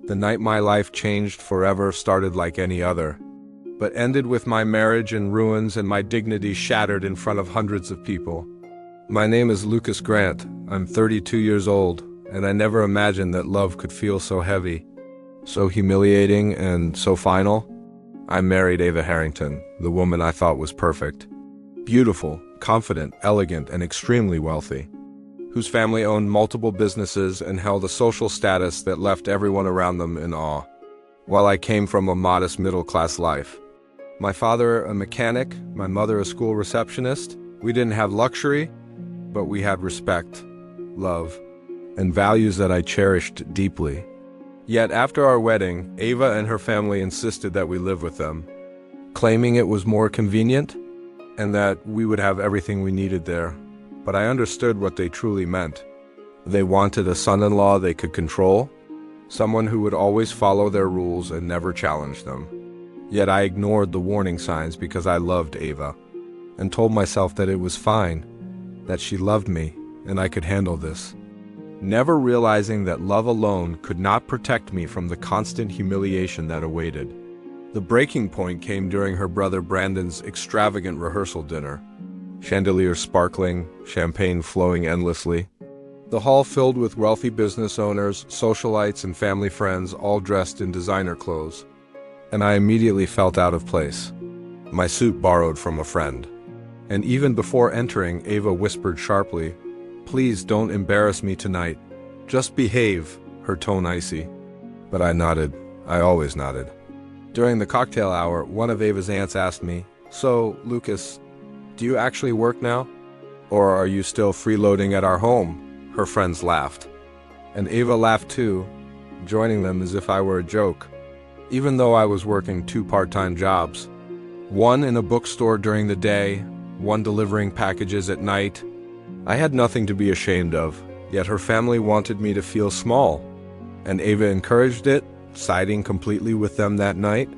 The night my life changed forever started like any other, but ended with my marriage in ruins and my dignity shattered in front of hundreds of people. My name is Lucas Grant. I'm 32 years old, and I never imagined that love could feel so heavy, so humiliating, and so final. I married Ava Harrington, the woman I thought was perfect. Beautiful, confident, elegant, and extremely wealthy, whose family owned multiple businesses and held a social status that left everyone around them in awe. While I came from a modest middle-class life, my father a mechanic, my mother a school receptionist, we didn't have luxury, but we had respect, love, and values that I cherished deeply. Yet after our wedding, Ava and her family insisted that we live with them, claiming it was more convenient and that we would have everything we needed there. But I understood what they truly meant. They wanted a son-in-law they could control, someone who would always follow their rules and never challenge them. Yet I ignored the warning signs because I loved Ava, and told myself that it was fine, that she loved me, and I could handle this. Never realizing that love alone could not protect me from the constant humiliation that awaited. The breaking point came during her brother Brandon's extravagant rehearsal dinner. Chandeliers sparkling, champagne flowing endlessly. The hall filled with wealthy business owners, socialites, and family friends, all dressed in designer clothes. And I immediately felt out of place. My suit borrowed from a friend. And even before entering, Ava whispered sharply, "Please don't embarrass me tonight. Just behave," her tone icy. But I nodded. I always nodded. During the cocktail hour, one of Ava's aunts asked me, "So, Lucas, do you actually work now? Or are you still freeloading at our home?" Her friends laughed. And Ava laughed too, joining them as if I were a joke, even though I was working 2 part-time jobs. One in a bookstore during the day, one delivering packages at night. I had nothing to be ashamed of, yet her family wanted me to feel small, and Ava encouraged it, siding completely with them that night.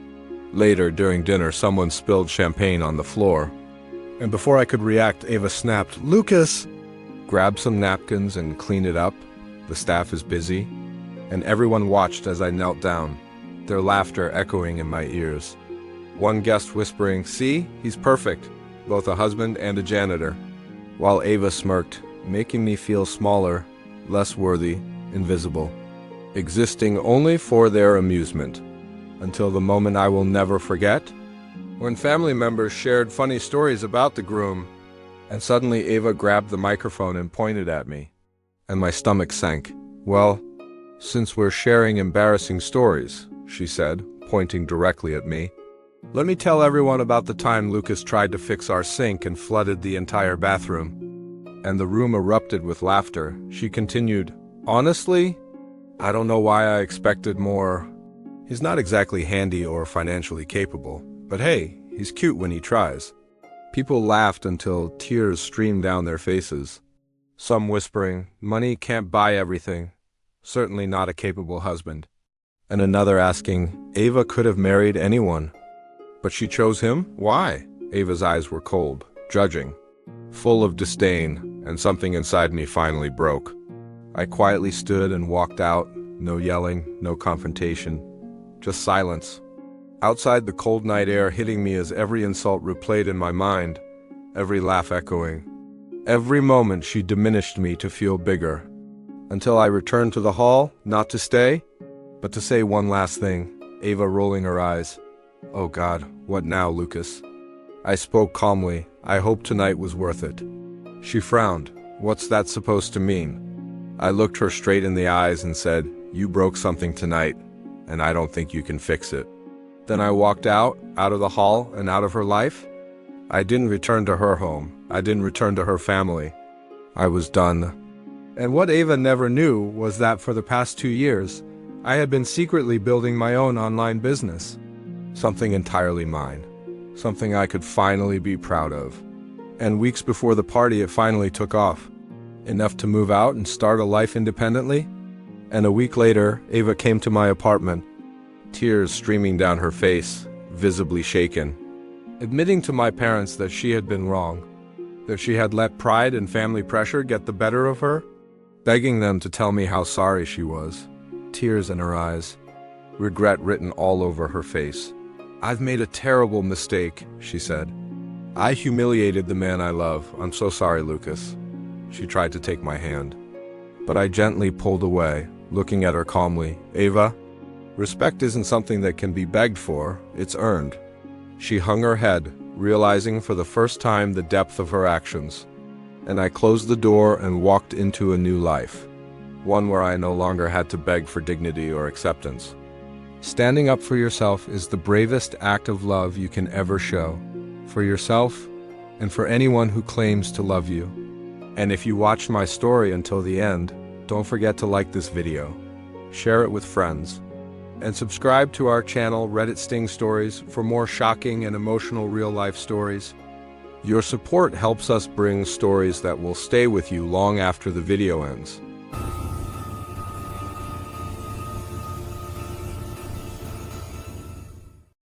Later, during dinner, someone spilled champagne on the floor, and before I could react, Ava snapped, "Lucas! Grab some napkins and clean it up. The staff is busy." And everyone watched as I knelt down, their laughter echoing in my ears. One guest whispering, "See, he's perfect, both a husband and a janitor," while Ava smirked, making me feel smaller, less worthy, invisible, existing only for their amusement, until the moment I will never forget, when family members shared funny stories about the groom, and suddenly Ava grabbed the microphone and pointed at me, and my stomach sank. "Well, since we're sharing embarrassing stories," she said, pointing directly at me, "let me tell everyone about the time Lucas tried to fix our sink and flooded the entire bathroom." And the room erupted with laughter. She continued, "Honestly, I don't know why I expected more. He's not exactly handy or financially capable, but hey, he's cute when he tries." People laughed until tears streamed down their faces, some whispering, "Money can't buy everything, certainly not a capable husband," and another asking, "Ava could have married anyone, but she chose him? Why?" Ava's eyes were cold, judging, full of disdain, and something inside me finally broke. I quietly stood and walked out, no yelling, no confrontation, just silence. Outside, the cold night air hitting me as every insult replayed in my mind, every laugh echoing. Every moment she diminished me to feel bigger, until I returned to the hall, not to stay, but to say one last thing, Ava rolling her eyes. "Oh God, what now, Lucas?" I spoke calmly. "I hope tonight was worth it." She frowned. "What's that supposed to mean?" I looked her straight in the eyes and said, "You broke something tonight, and I don't think you can fix it." Then I walked out of the hall and out of her life. I didn't return to her home. I didn't return to her family. I was done. And what Ava never knew was that for the past 2 years, I had been secretly building my own online business. Something entirely mine. Something I could finally be proud of. And weeks before the party, it finally took off. Enough to move out and start a life independently. And a week later, Ava came to my apartment, tears streaming down her face, visibly shaken, admitting to my parents that she had been wrong, that she had let pride and family pressure get the better of her, begging them to tell me how sorry she was, tears in her eyes. regret written all over her face. "I've made a terrible mistake," she said. "I humiliated the man I love. I'm so sorry, Lucas." She tried to take my hand, but I gently pulled away, looking at her calmly. "Ava, respect isn't something that can be begged for, it's earned." She hung her head, realizing for the first time the depth of her actions, and I closed the door and walked into a new life, one where I no longer had to beg for dignity or acceptance. Standing up for yourself is the bravest act of love you can ever show, for yourself and for anyone who claims to love you. And if you watched my story until the end, don't forget to like this video, share it with friends, and subscribe to our channel Reddit Sting Stories for more shocking and emotional real-life stories. Your support helps us bring stories that will stay with you long after the video ends.